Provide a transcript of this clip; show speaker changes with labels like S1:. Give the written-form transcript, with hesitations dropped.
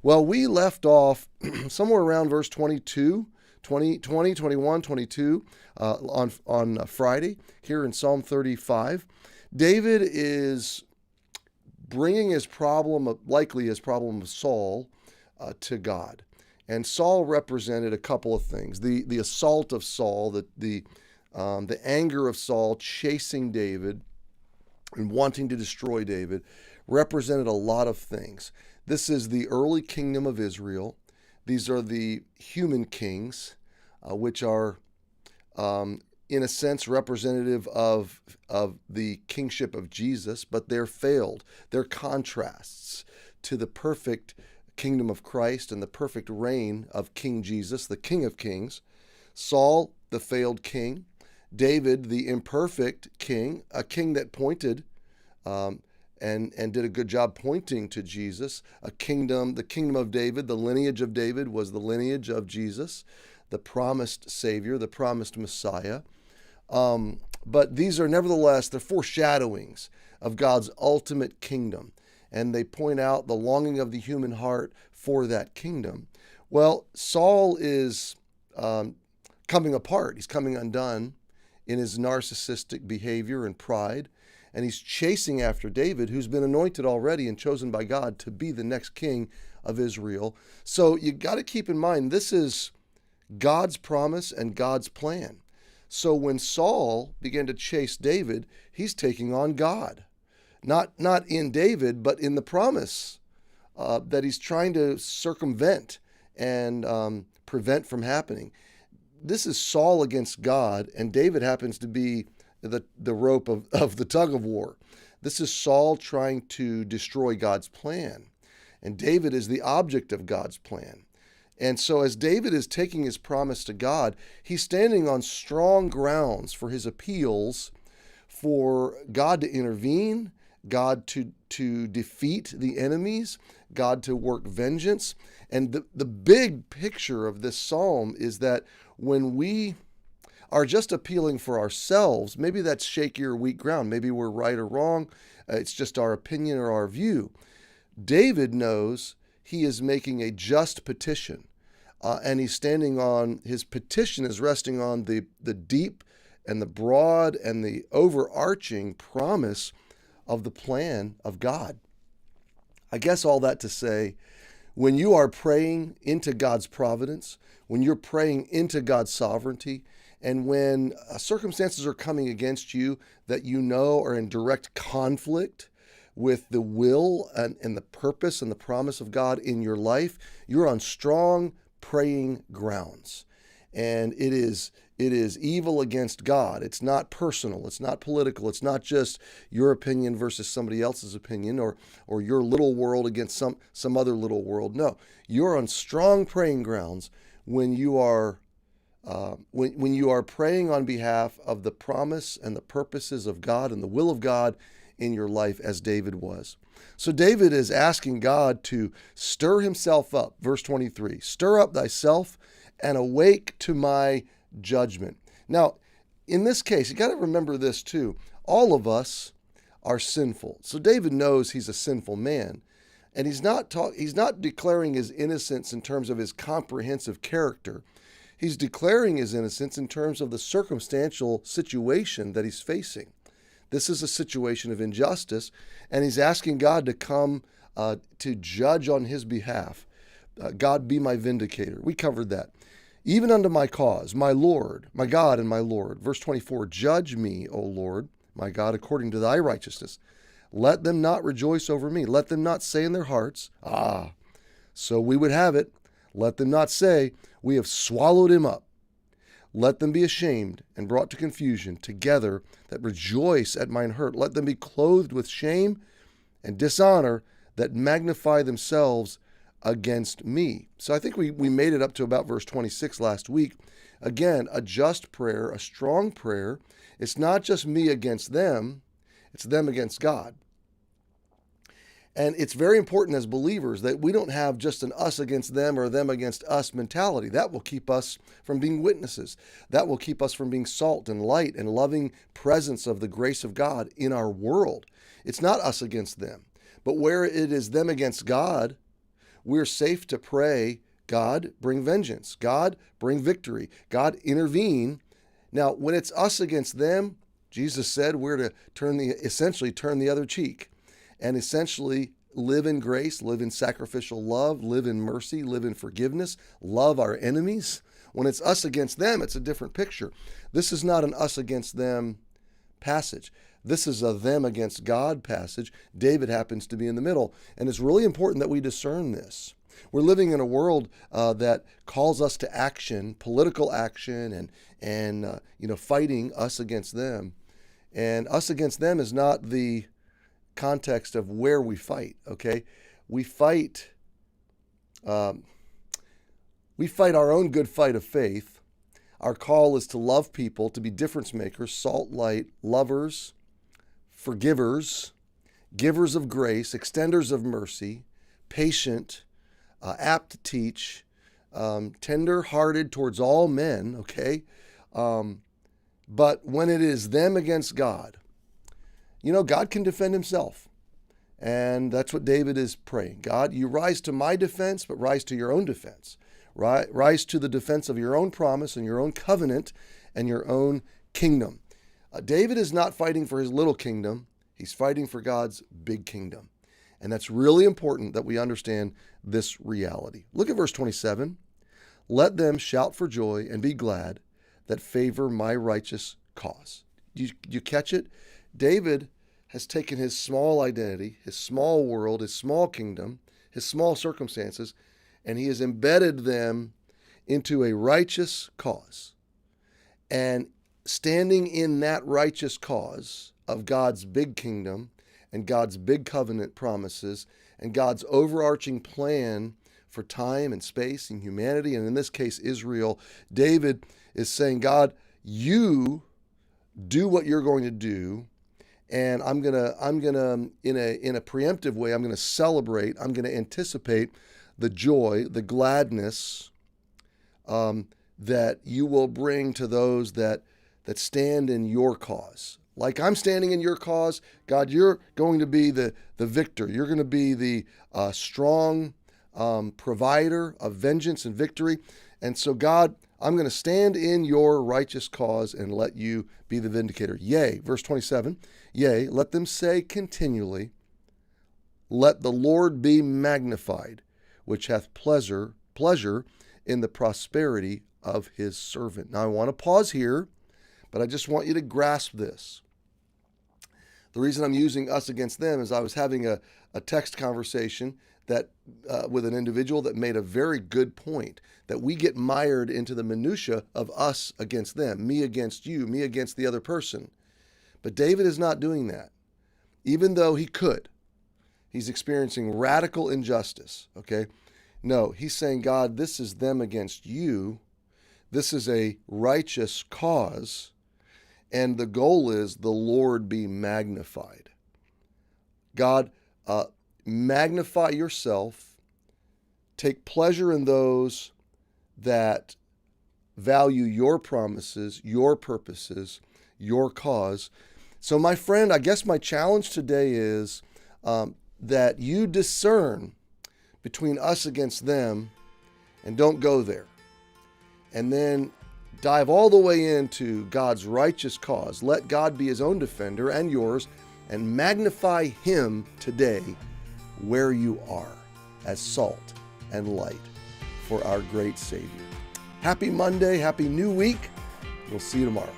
S1: Well, we left off somewhere around verse 22, 20, 21, 22 on Friday here in Psalm 35. David is bringing his problem, likely his problem of Saul, to God. And Saul represented a couple of things. The assault of Saul, the anger of Saul chasing David and wanting to destroy David represented a lot of things. This is the early kingdom of Israel. These are the human kings, which are, in a sense, representative of the kingship of Jesus, but they're failed. They're contrasts to the perfect kingdom of Christ and the perfect reign of King Jesus, the King of Kings. Saul, the failed king. David, the imperfect king, a king that pointed and did a good job pointing to Jesus. The kingdom of David, the lineage of David was the lineage of Jesus, the promised Savior, the promised Messiah. But these are nevertheless, they're foreshadowings of God's ultimate kingdom. And they point out the longing of the human heart for that kingdom. Well, Saul is coming apart. He's coming undone in his narcissistic behavior and pride. And he's chasing after David, who's been anointed already and chosen by God to be the next king of Israel. So you got to keep in mind, this is God's promise and God's plan. So when Saul began to chase David, he's taking on God. Not in David, but in the promise that he's trying to circumvent and prevent from happening. This is Saul against God, and David happens to be the rope of the tug of war. This is Saul trying to destroy God's plan, and David is the object of God's plan. And so as David is taking his promise to God, he's standing on strong grounds for his appeals for God to intervene, God to defeat the enemies, God to work vengeance. And the big picture of this psalm is that when we are just appealing for ourselves, maybe that's shaky or weak ground. Maybe we're right or wrong. It's just our opinion or our view. David knows he is making a just petition, and he's standing on, his petition is resting on the deep and the broad and the overarching promise of the plan of God. I guess all that to say, when you are praying into God's providence, when you're praying into God's sovereignty, and when circumstances are coming against you that you know are in direct conflict with the will and the purpose and the promise of God in your life, you're on strong praying grounds. And it is evil against God. It's not personal. It's not political. It's not just your opinion versus somebody else's opinion or your little world against some other little world. No, you're on strong praying grounds when you are when you are praying on behalf of the promise and the purposes of God and the will of God in your life, as David was. So David is asking God to stir himself up. Verse 23, stir up thyself and awake to my judgment. Now, in this case, you got to remember this too. All of us are sinful. So David knows he's a sinful man, and he's not declaring his innocence in terms of his comprehensive character. He's declaring his innocence in terms of the circumstantial situation that he's facing. This is a situation of injustice, and he's asking God to come to judge on his behalf. God, be my vindicator. We covered that. Even unto my cause, my Lord, my God and my Lord. Verse 24, judge me, O Lord, my God, according to thy righteousness. Let them not rejoice over me. Let them not say in their hearts, so we would have it. Let them not say, we have swallowed him up. Let them be ashamed and brought to confusion together that rejoice at mine hurt. Let them be clothed with shame and dishonor that magnify themselves against me. So I think we made it up to about verse 26 last week. Again, a just prayer, a strong prayer. It's not just me against them, it's them against God. And it's very important as believers that we don't have just an us against them or them against us mentality. That will keep us from being witnesses. That will keep us from being salt and light and loving presence of the grace of God in our world. It's not us against them. But where it is them against God, we're safe to pray, God, bring vengeance. God, bring victory. God, intervene. Now, when it's us against them, Jesus said we're to essentially turn the other cheek and essentially live in grace, live in sacrificial love, live in mercy, live in forgiveness, love our enemies. When it's us against them, it's a different picture. This is not an us against them passage. This is a them against God passage. David happens to be in the middle. And it's really important that we discern this. We're living in a world that calls us to action, political action, and fighting us against them. And us against them is not the context of where we fight. Okay, we fight our own good fight of faith. Our call is to love people, to be difference makers, salt, light, lovers, forgivers, givers of grace, extenders of mercy, patient, apt to teach, tender-hearted towards all men, okay? But when it is them against God, God can defend himself. And that's what David is praying. God, you rise to my defense, but rise to your own defense. Rise to the defense of your own promise and your own covenant and your own kingdom. David is not fighting for his little kingdom. He's fighting for God's big kingdom. And that's really important that we understand this reality. Look at verse 27. Let them shout for joy and be glad that favor my righteous cause. You catch it? David has taken his small identity, his small world, his small kingdom, his small circumstances, and he has embedded them into a righteous cause. And standing in that righteous cause of God's big kingdom and God's big covenant promises and God's overarching plan for time and space and humanity, and in this case, Israel, David is saying, God, you do what you're going to do, and I'm gonna in a preemptive way, I'm gonna celebrate, I'm gonna anticipate the joy, the gladness that you will bring to those that stand in your cause. Like I'm standing in your cause, God, you're going to be the victor. You're going to be the strong provider of vengeance and victory. And so, God, I'm going to stand in your righteous cause and let you be the vindicator. Yea, verse 27, yea, let them say continually, let the Lord be magnified, which hath pleasure in the prosperity of his servant. Now, I want to pause here, but I just want you to grasp this. The reason I'm using us against them is I was having a text conversation that with an individual that made a very good point, that we get mired into the minutia of us against them, me against you, me against the other person. But David is not doing that, even though he could. He's experiencing radical injustice, okay? No, he's saying, God, this is them against you. This is a righteous cause, and the goal is the Lord be magnified. God, magnify yourself. Take pleasure in those that value your promises, your purposes, your cause. So, my friend, I guess my challenge today is that you discern between us against them and don't go there. And then dive all the way into God's righteous cause. Let God be his own defender and yours, and magnify him today where you are as salt and light for our great Savior. Happy Monday, happy new week. We'll see you tomorrow.